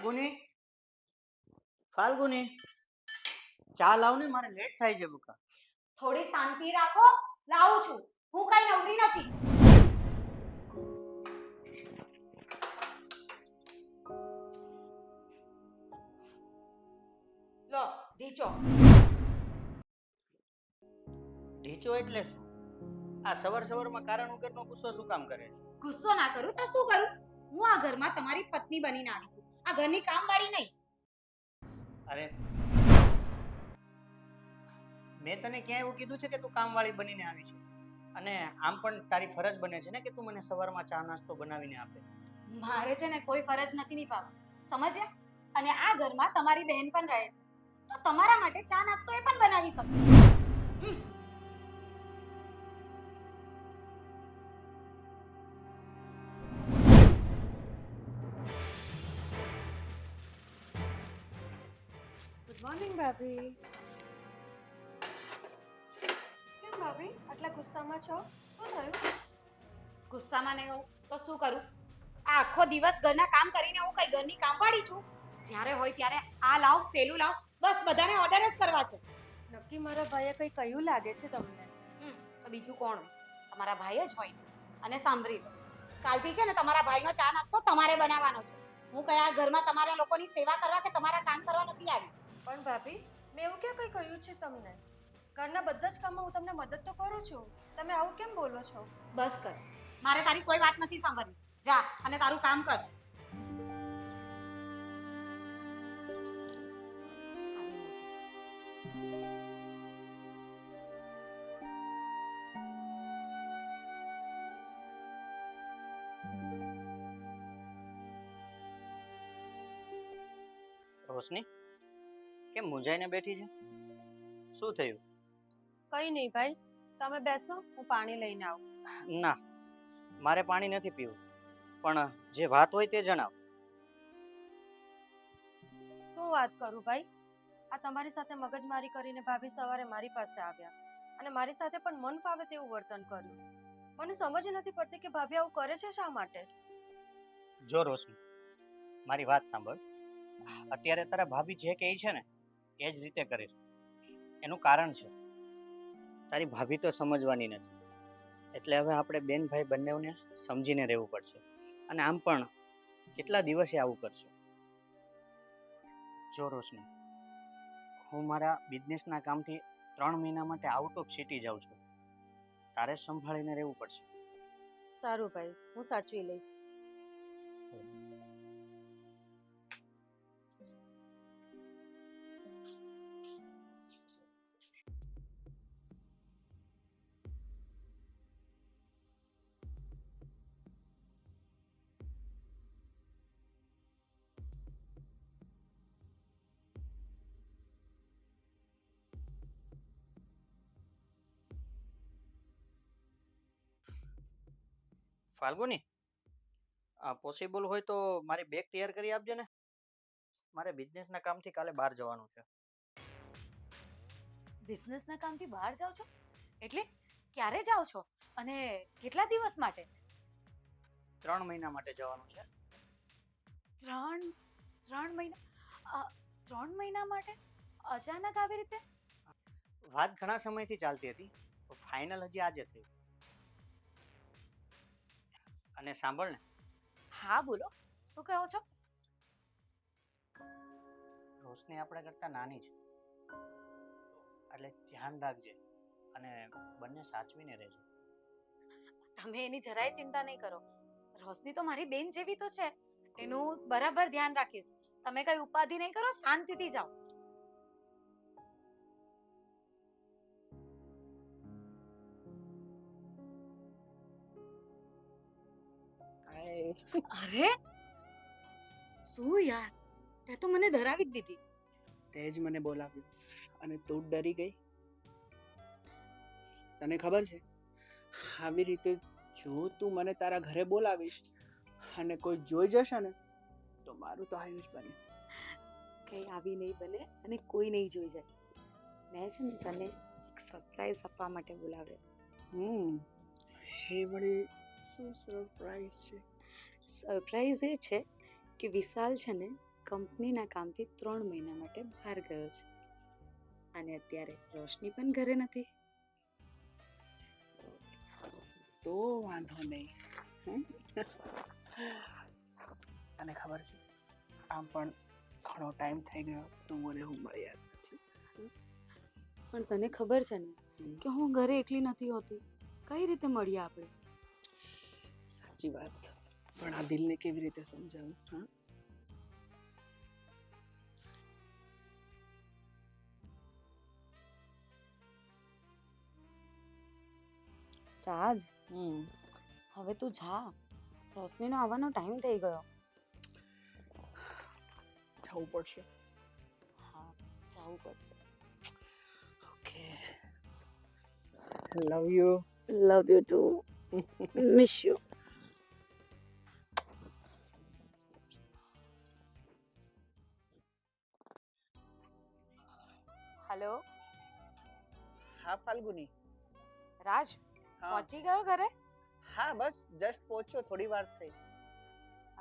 ફાલ્ગુની, ફાલ્ગુની, ચા લાવ ને, મારે લેટ થાય છે બકા. થોડી શાંતિ રાખો, લાવું છું. હું કઈ નવરી નથી. લો, ઢીચો. ઢીચો એટલે શું? આ સવારમાં કારણ વગરનો ગુસ્સો શું કામ કરે છે? ગુસ્સો ના કરું તો શું કરું? હું આ ઘરમાં તમારી પત્ની બનીને આવી છું. આ ઘરની કામવાળી નહીં. અરે, મેં તને ક્યાં એવું કીધું છે કે તું કામવાળી બનીને આવી છે? અને આમ પણ તારી ફરજ બને છે ને કે તું મને સવારમાં ચા નાસ્તો બનાવીને આપે. મારે છે ને કોઈ ફરજ નથી નિભાવવી. સમજ્યા? અને આ ઘરમાં તમારી બહેન પણ રહે છે. તો તમારા માટે ચા નાસ્તો એ પણ બનાવી શકું. ગુડ મોર્નિંગ ભાભી. કેમ ભાભી આટલા ગુસ્સામાં છો? શું થયું? ગુસ્સામાં નહીં હોઉં તો શું કરું? આ આખો દિવસ ઘરના કામ કરીને હું કઈ ઘરની કામવાળી છું? જ્યારે હોય ત્યારે આ લાવ, પેલું લાવ, બસ બધાને ઓર્ડર જ કરવા છે. નક્કી મારા ભાઈએ કંઈ કહ્યું લાગે છે તમને? તો બીજું કોણ હોય? તમારા ભાઈ જ હોય. અને સાંભળી લો, કાલથી છે ને તમારા ભાઈનો ચા નાસ્તો તમારે બનાવવાનો છે. હું કયા ઘરમાં તમારા લોકોની સેવા કરવા કે તમારા કામ કરવા નથી આવી. પણ ભાભી, મેં એવું ક્યાં કંઈ કહ્યું છે તમને? ઘરના બધા જ કામમાં હું તમને મદદ તો કરું છું. તમે આવું કેમ બોલો છો? બસ કર, મારે તારી કોઈ વાત નથી સાંભળવી. જા અને તારું કામ કર. રોશની, કેમ મૂંઝાઈને બેઠી છે? શું થયું? કંઈ નહીં ભાઈ, તમે બેસો, હું પાણી લઈને આવું. ના, મારે પાણી નથી પીવું, પણ જે વાત હોય તે જણાવ. શું વાત કરું ભાઈ? આ તમારી સાથે મગજમારી કરીને ભાભી સવારે મારી પાસે આવ્યા અને મારી સાથે પણ મન ફાવે તેવું વર્તન કર્યું. મને સમજ નથી પડતી કે ભાભી આવું કરે છે શા માટે? જો રોશની, મારી વાત સાંભળ. અત્યારે તારા ભાભી જે કહે છે ને એ જ રીતે કરે છે. એનું કારણ છે, તારી ભાભી તો સમજવાની નથી. એટલે હવે આપણે બેન ભાઈ બંનેઓને સમજીને રહેવું પડશે. અને આમ પણ કેટલા દિવસે આવું કરશે? જો રોશની, હું મારા બિઝનેસના કામથી 3 મહિના માટે આઉટ ઓફ સિટી જાઉં છું. તારે સંભાળીને રહેવું પડશે. સારું ભાઈ, હું સાચવી લઈશ. ફાલ્ગુની, પોસિબલ હોય તો મારી બેગ તૈયાર કરી આપજે ને. મારે બિઝનેસના કામથી કાલે બહાર જવાનું છે. બિઝનેસના કામથી બહાર જાઓ છો? એટલે ક્યારે જાઓ છો અને કેટલા દિવસ માટે? 3 મહિના માટે જવાનું છે. 3 મહિના? 3 મહિના માટે અચાનક આવી રીતે? વાત ઘણા સમયથી ચાલતી હતી, ફાઇનલ હજી આજે થઈ. અને સાંભળ ને, હા બોલો, શું કહો છો? રોશની આપણા કરતા નાની છે, એટલે ધ્યાન રાખજે અને બંને સાચવીને રહેજો. તમે એની જરાય ચિંતા નહીં કરો. રોશની તો મારી બેન જેવી તો છે. એનું બરાબર ધ્યાન રાખીશ. તમે કઈ ઉપાધિ નહીં કરો, શાંતિથી જાઓ. અરે શું યાર, તે તો મને ડરાવી જ દીધી. તે જ મને બોલાવ્યું અને તું જ ડરી ગઈ. તને ખબર છે, આવી રીતે જો તું મને તારા ઘરે બોલાવીશ અને કોઈ જોઈ જશે ને તો મારું તો આયુષ બને. કઈ આવી નહીં બને અને કોઈ નહીં જોઈ જાય. મેં છે ને તને એક સરપ્રાઈઝ આપવા માટે બોલાવ્યો. એ વળી શું સરપ્રાઈઝ છે? સરપ્રાઈઝ એ છે કે વિશાલ છે ને કંપનીના કામથી 3 મહિના માટે બહાર ગયો છે અને અત્યારે રોશની પણ ઘરે નથી. તો વાંધો નહીં. હમ? તને ખબર છે આમ પણ ઘણો ટાઈમ થઈ ગયો તું મને હું મળ્યા જ નથી. પણ તને ખબર છે ને કે હું ઘરે એકલી નથી હોતી. કઈ રીતે મળીએ આપણે? સાચી વાત, પણ આ દિલને કેવી રીતે સમજાવું? હા, રાજ, હમ હવે તું જા. રોશનીનો આવવાનો ટાઈમ થઈ ગયો. જવું પડશે. હા, જવું પડશે. Okay, love you. Love you too. Miss you. Hello હા ફાલ્ગુની. રાજ, હા પહોંચી ગયો ઘરે? હા, બસ જસ્ટ પહોંચ્યો, થોડી વાર થઈ.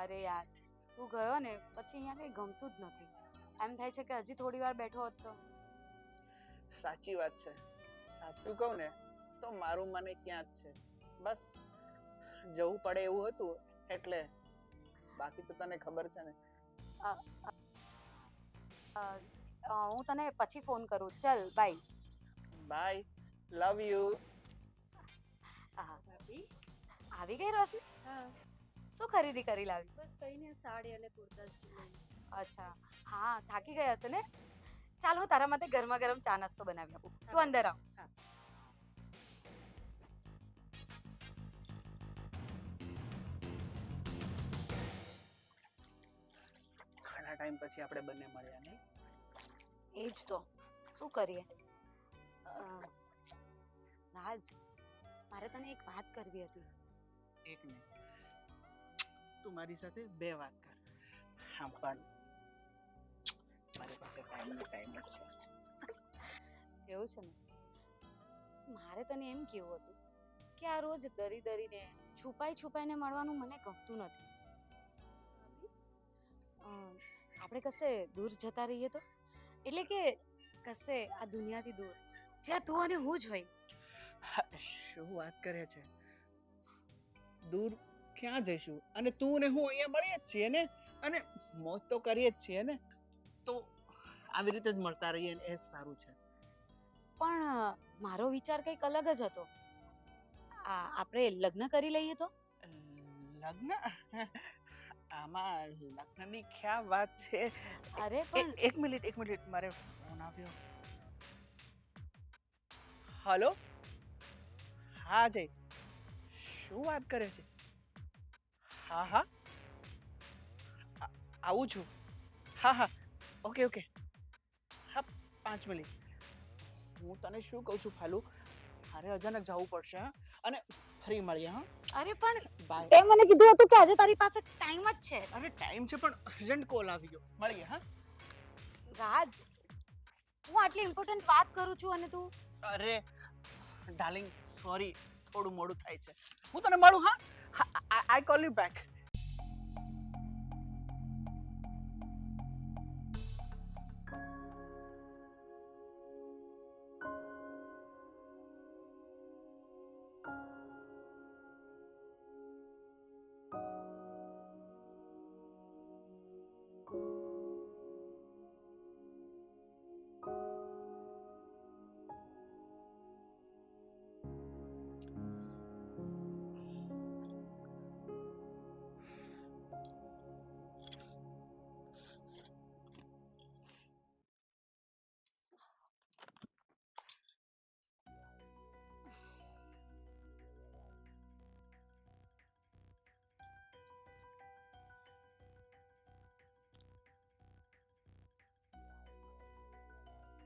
અરે યાર, તું ગયો ને પછી અહીંયા કઈ ગમતું જ નથી. એમ થાય છે કે હજી થોડી વાર બેઠો હોત તો. સાચી વાત છે. સાચું કહું ને તો મારું મને ત્યાં જ છે. બસ જવું પડે એવું હતું એટલે, બાકી તો તને ખબર છે ને. હું તને પછી ફોન કરું. ચલ બાય. By, love you. આવી ગઈ રોશની? હા, શું ખરીદી કરી લાવી? બસ કઈ નહીં, સાડી અને કુર્તા જ લઈને. અચ્છા, હા, થાકી ગયા હશે ને? ચાલ, હું તારા માટે ગરમા ગરમ ચા નાસ્તો બનાવી આપું. તું અંદર આવ. ઘણા ટાઈમ પછી આપણે બંને મળ્યા નહીં? એ જ તો, શું કરીએ? રાજ, મારે તને એક વાત કરવી હતી. એક નહીં, તું મારી સાથે 2 વાત કર. હા, પણ મારી પાસે ટાઈમ જ છે. એવું છે ને? મારે તને એમ કેવું હતું કે આ રોજ દરી દરીને છુપાઈને મળવાનું મને ગમતું નથી. આપણે કશે દૂર જતા રહીએ તો? એટલે કે કશે આ દુનિયાથી દૂર, જ્યાં તું અને હું જ હોય. શું વાત કરે છે? દૂર ક્યાં જઈશું? અને તું ને હું અહીંયા મળીએ જ છીએ ને, અને મોજ તો કરીએ જ છીએ ને, તો આવી રીતે જ મળતા રહીએ ને એ જ સારું છે. પણ મારો વિચાર કંઈક અલગ જ હતો. આપણે લગ્ન કરી લઈએ તો? લગ્ન? આમાં લગ્નની ક્યાં વાત છે? અરે પણ એક મિનિટ, મારે ફોન આવ્યો. હેલો. હા જય, શું વાત કરે છે? હા, આવું છું. હા, ઓકે. હા, 5 મિનિટ. હું તને શું કહું છું ફાલુ, મારે અચાનક જવું પડશે. હા, અને ફરી મળીએ. હા, અરે પણ બાય. તે મને કીધું હતું કે આજે તારી પાસે ટાઈમ જ છે. અરે ટાઈમ છે પણ અર્જન્ટ કોલ આવી ગયો. મળીએ. હા રાજ, હું આટલી ઇમ્પોર્ટન્ટ વાત કરું છું અને તું? અરે ડાર્લિંગ, સોરી, થોડું મોડું થાય છે. હું તને મળું. હા, I call you back.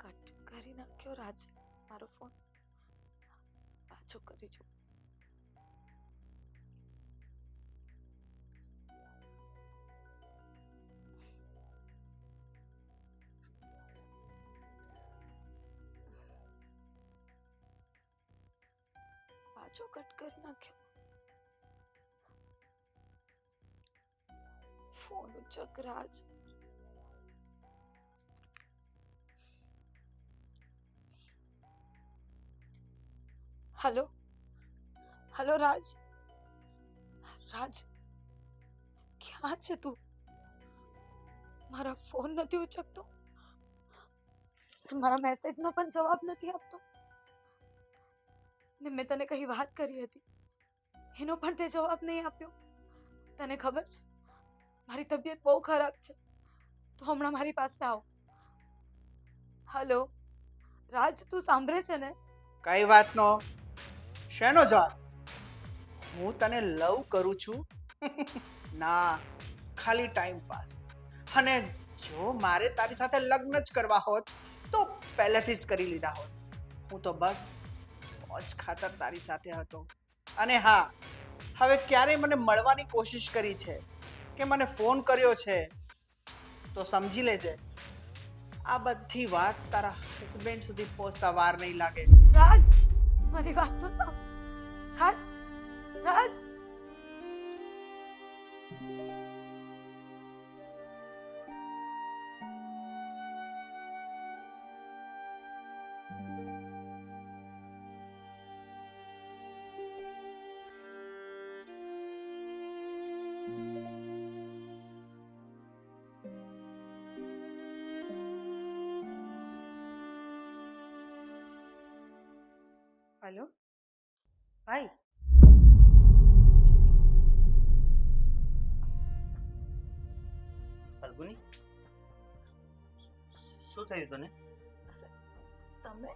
Cut કરી નાખ્યો રાજ મારો ફોન. પાછો કરી જો. પાછો કટ કરી નાખ્યો. ફોન ઉચક રાજ. હલો હલો રાજ રાજ ક્યાં છે તું મારા ફોન નથી ઉચકતો મારા મેસેજનો પણ જવાબ નથી આપતો ને મેં તને કઈ વાત કરી હતી એનો પણ તે જવાબ નહીં આપ્યો તને ખબર છે મારી તબિયત બહુ ખરાબ છે તો હમણાં મારી પાસે આવ હલો રાજ તું સાંભળે છે ને કઈ વાતનો શેનો જવાબ હું તને લવ કરું છું ના ખાલી ટાઈમ પાસ અને જો મારે તારી સાથે લગ્ન જ કરવા હોત તો પહેલેથી જ કરી લીધા હોત હું તો બસ મોજ ખાતર તારી સાથે હતો અને હા હવે ક્યારેય મને મળવાની કોશિશ કરી છે કે મને ફોન કર્યો છે તો સમજી લેજે આ બધી વાત તારા હસબન્ડ સુધી પહોંચતા વાર નહીં લાગે રાજ મારી વાત તો સાંભળ રાજ રાજ હેલો ભાઈ ફલ્ગુની શું થયું તને તમે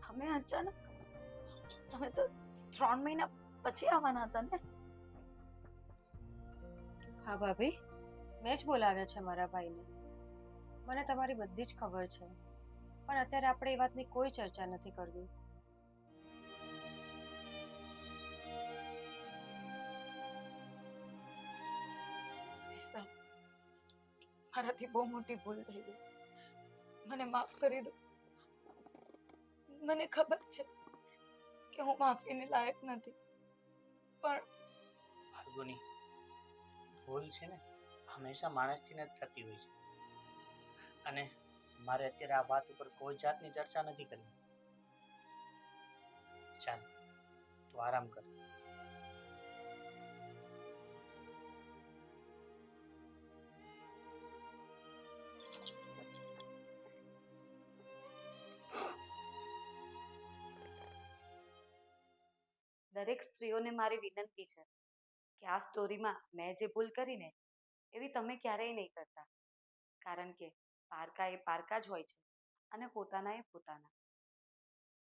તમે અચાનક તમે તો 3 મહિના પછી આવવાના હતા ને હા ભાભી મેં જ બોલાવ્યા છે મારા ભાઈને મને તમારી બધી જ ખબર છે પણ અત્યારે આપણે એ વાતની કોઈ ચર્ચા નથી કરવી વિશાલ, મારાથી બહુ મોટી ભૂલ થઈ ગઈ મને માફ કરી દો મને ખબર છે કે હું માફીને લાયક નથી પણ ફલ્ગુની ભૂલ છે ને હંમેશા માણસથી જ થતી હોય છે અને મારે અત્યારે આ વાત ઉપર કોઈ જાતની ચર્ચા નથી કરવી ચાલ તું આરામ કર દરેક સ્ત્રીઓને મારી વિનંતી છે કે આ સ્ટોરીમાં મેં જે ભૂલ કરીને એવી તમે ક્યારેય નહીં કરતા કારણ કે પારકા એ પારકા જ હોય છે અને પોતાના એ પોતાના